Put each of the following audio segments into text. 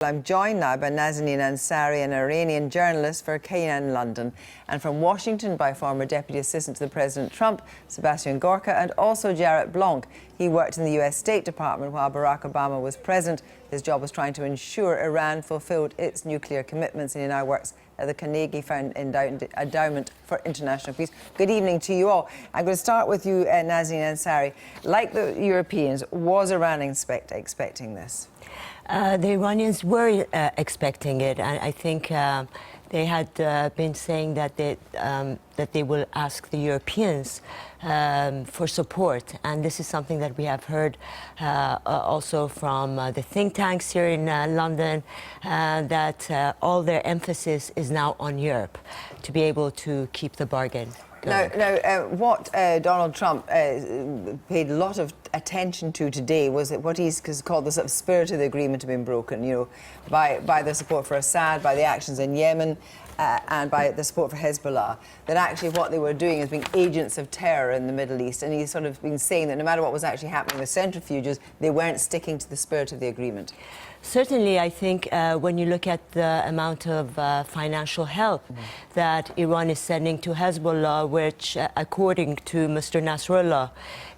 I'm joined now by Nazenin Ansari, an Iranian journalist for KN in London, and from Washington by former Deputy Assistant to the President Trump, Sebastian Gorka, and also Jarrett Blanc. He worked in the US State Department while Barack Obama was president. His job was trying to ensure Iran fulfilled its nuclear commitments, and he now works at the Carnegie Endowment for International Peace. Good evening to you all. I'm going to start with you, Nazenin Ansari. Like the Europeans, was Iran expecting this? The Iranians were expecting it, and I think they had been saying that they will ask the Europeans for support, and this is something that we have heard also from the think tanks here in London, that all their emphasis is now on Europe to be able to keep the bargain. Now, what Donald Trump paid a lot of attention to today was that what he's called the sort of spirit of the agreement had been broken, you know, by the support for Assad, by the actions in Yemen, and by the support for Hezbollah, that actually what they were doing is being agents of terror in the Middle East. And he's sort of been saying that no matter what was actually happening with centrifuges, they weren't sticking to the spirit of the agreement. Certainly, I think when you look at the amount of financial help that Iran is sending to Hezbollah, which, according to Mr. Nasrallah,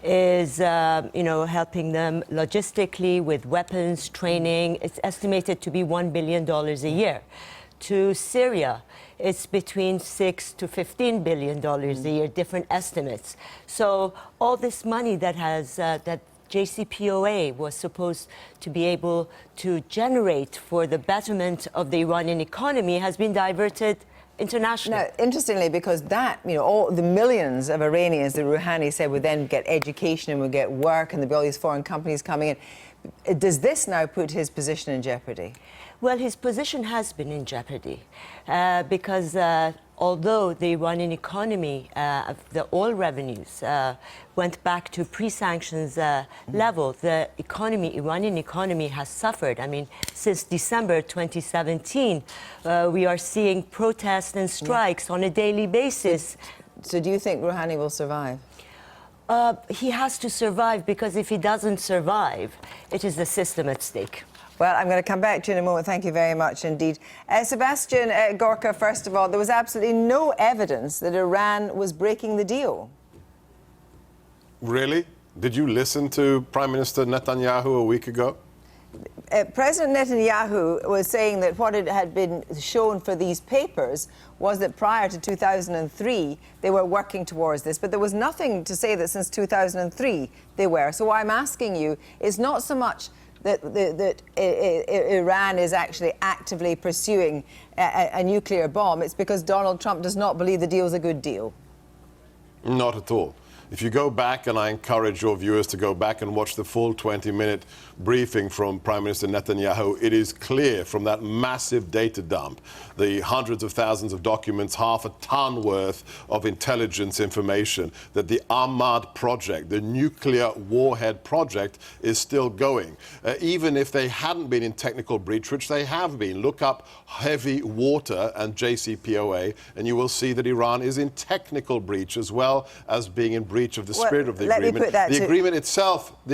is helping them logistically with weapons, training. It's estimated to be $1 billion a year. To Syria, it's between $6 to $15 billion a year, different estimates. So all this money that has that JCPOA was supposed to be able to generate for the betterment of the Iranian economy has been diverted internationally. Now, interestingly, because that, you know, all the millions of Iranians that Rouhani said would then get education and would get work, and there'd be all these foreign companies coming in, does this now put his position in jeopardy? Well, his position has been in jeopardy because although the Iranian economy, the oil revenues went back to pre-sanctions level, the Iranian economy has suffered. I mean, since December 2017, we are seeing protests and strikes on a daily basis. So do you think Rouhani will survive? He has to survive, because if he doesn't survive, it is the system at stake. Well, I'm going to come back to you in a moment. Thank you very much indeed. Sebastian Gorka, first of all, there was absolutely no evidence that Iran was breaking the deal. Really? Did you listen to Prime Minister Netanyahu a week ago? President Netanyahu was saying that what had been shown for these papers was that prior to 2003 they were working towards this, but there was nothing to say that since 2003 they were. So what I'm asking you is not so much that Iran is actually actively pursuing a nuclear bomb. It's because Donald Trump does not believe the deal is a good deal. Not at all. If you go back, and I encourage your viewers to go back and watch the full 20-minute briefing from Prime Minister Netanyahu, it is clear from that massive data dump, the hundreds of thousands of documents, half a ton worth of intelligence information, that the Ahmad project, the nuclear warhead project, is still going. Even if they hadn't been in technical breach, which they have been. Look up heavy water and JCPOA, and you will see that Iran is in technical breach as well as being in breach of the spirit of the agreement. The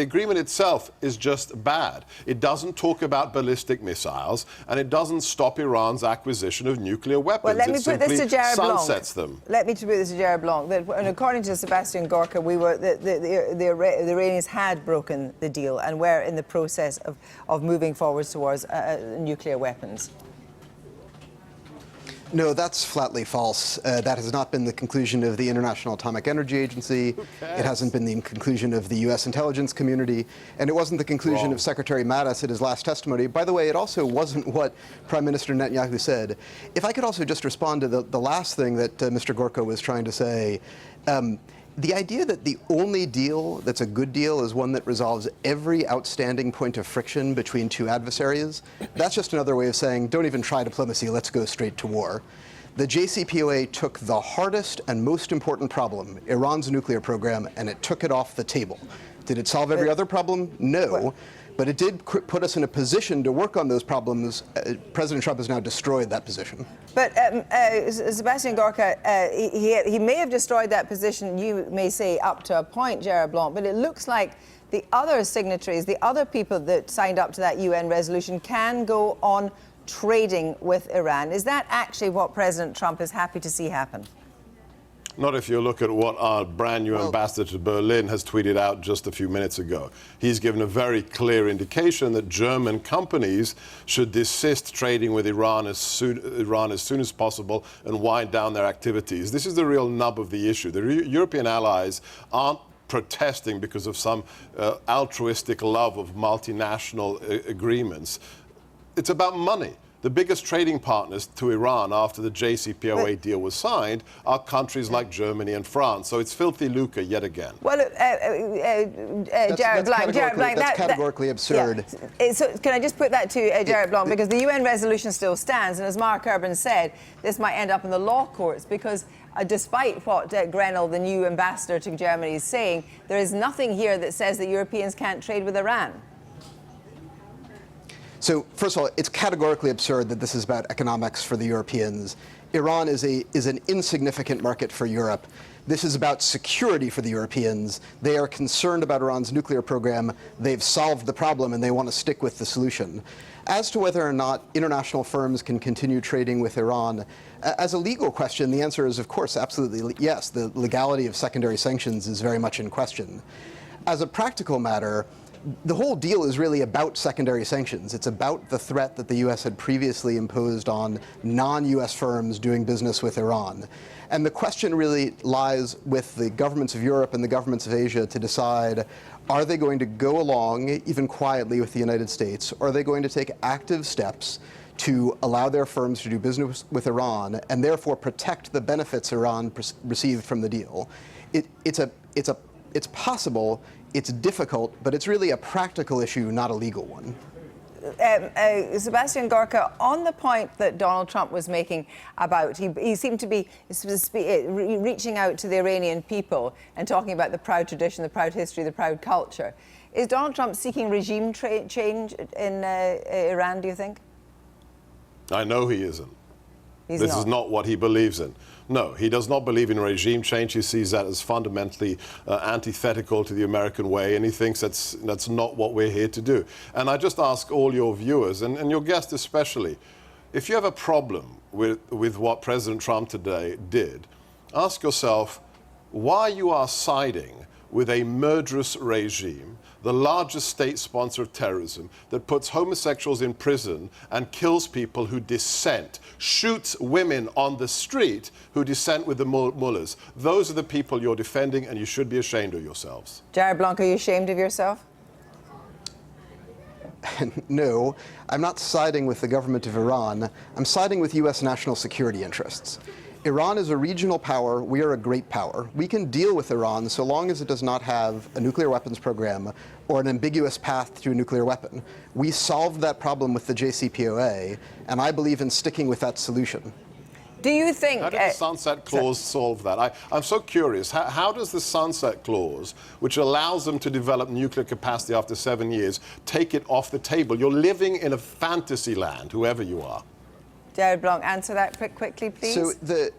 agreement itself is just bad. It doesn't talk about ballistic missiles, and it doesn't stop Iran's acquisition of nuclear weapons. Well, let me put this to Jarrett Blanc. Sunsets them. Let me put this to Jarrett Blanc. And according to Sebastian Gorka, the Iranians had broken the deal and were in the process of moving forward towards nuclear weapons. No, that's flatly false. That has not been the conclusion of the International Atomic Energy Agency. It hasn't been the conclusion of the U.S. intelligence community. And it wasn't the conclusion of Secretary Mattis at his last testimony. By the way, it also wasn't what Prime Minister Netanyahu said. If I could also just respond to the last thing that Mr. Gorka was trying to say. The idea that the only deal that's a good deal is one that resolves every outstanding point of friction between two adversaries, that's just another way of saying, don't even try diplomacy, let's go straight to war. The JCPOA took the hardest and most important problem, Iran's nuclear program, and it took it off the table. Did it solve every other problem? No. but it did put us in a position to work on those problems. President Trump has now destroyed that position. But Sebastian Gorka, he may have destroyed that position, you may say, up to a point, Jarrett Blanc, but it looks like the other signatories, the other people that signed up to that UN resolution can go on trading with Iran. Is that actually what President Trump is happy to see happen? Not if you look at what our brand new ambassador to Berlin has tweeted out just a few minutes ago. He's given a very clear indication that German companies should desist trading with Iran as soon as possible and wind down their activities. This is the real nub of the issue. The European allies aren't protesting because of some altruistic love of multinational agreements. It's about money. The biggest trading partners to Iran after the JCPOA deal was signed are countries like Germany and France. So it's filthy lucre yet again. Well, Jarrett Blanc, that's categorically absurd. Yeah. So can I just put that to Jarrett Blanc, because the UN resolution still stands, and as Mark Urban said, this might end up in the law courts because despite what Grenell, the new ambassador to Germany, is saying, there is nothing here that says that Europeans can't trade with Iran. So, first of all, it's categorically absurd that this is about economics for the Europeans. Iran is an insignificant market for Europe. This is about security for the Europeans. They are concerned about Iran's nuclear program. They've solved the problem, and they want to stick with the solution. As to whether or not international firms can continue trading with Iran, as a legal question, the answer is, of course, absolutely yes. The legality of secondary sanctions is very much in question. As a practical matter, the whole deal is really about secondary sanctions. It's about the threat that the U.S. had previously imposed on non-U.S. firms doing business with Iran. And the question really lies with the governments of Europe and the governments of Asia to decide, are they going to go along, even quietly, with the United States, or are they going to take active steps to allow their firms to do business with Iran and therefore protect the benefits Iran received from the deal? It's possible. It's difficult, but it's really a practical issue, not a legal one. Sebastian Gorka, on the point that Donald Trump was making about, he seemed to be reaching out to the Iranian people and talking about the proud tradition, the proud history, the proud culture. Is Donald Trump seeking regime change in Iran, do you think? I know he isn't. This is not what he believes in. No, he does not believe in regime change. He sees that as fundamentally antithetical to the American way, and he thinks that's not what we're here to do. And I just ask all your viewers, and your guest especially, if you have a problem with what President Trump today did, ask yourself why you are siding with a murderous regime, the largest state sponsor of terrorism, that puts homosexuals in prison and kills people who dissent, shoots women on the street who dissent with the mullahs. Those are the people you're defending, and you should be ashamed of yourselves. Jarrett Blanc, are you ashamed of yourself? No, I'm not siding with the government of Iran. I'm siding with U.S. national security interests. Iran is a regional power. We are a great power. We can deal with Iran so long as it does not have a nuclear weapons program or an ambiguous path to a nuclear weapon. We solved that problem with the JCPOA, and I believe in sticking with that solution. Do you think... How does the Sunset Clause solve that? I'm so curious. How does the Sunset Clause, which allows them to develop nuclear capacity after 7 years, take it off the table? You're living in a fantasy land, whoever you are. Jarrett Blanc, answer that quickly, please. So the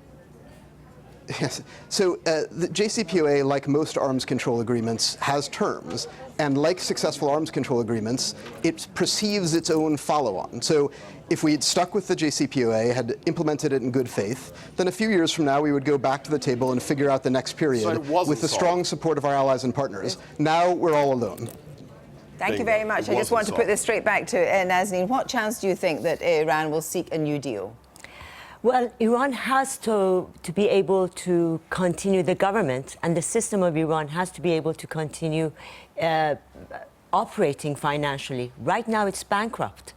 JCPOA, like most arms control agreements, has terms. And like successful arms control agreements, it perceives its own follow-on. So if we had stuck with the JCPOA, had implemented it in good faith, then a few years from now we would go back to the table and figure out the next period with the strong support of our allies and partners. Now we're all alone. Thank you very much. I just want to put this straight back to Nazenin. What chance do you think that Iran will seek a new deal? Well, Iran has to be able to continue, the government and the system of Iran has to be able to continue operating financially. Right now it's bankrupt.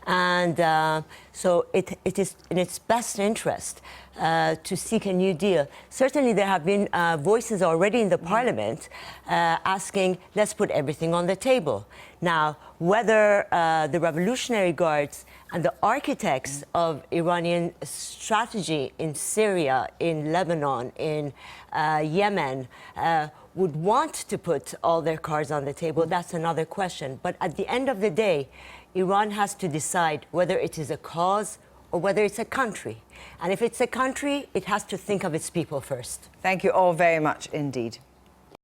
And so it is in its best interest to seek a new deal. Certainly there have been voices already in the parliament asking, let's put everything on the table. Now, whether the Revolutionary Guards and the architects of Iranian strategy in Syria, in Lebanon, in Yemen, would want to put all their cards on the table, that's another question. But at the end of the day, Iran has to decide whether it is a cause or whether it's a country. And if it's a country, it has to think of its people first. Thank you all very much indeed.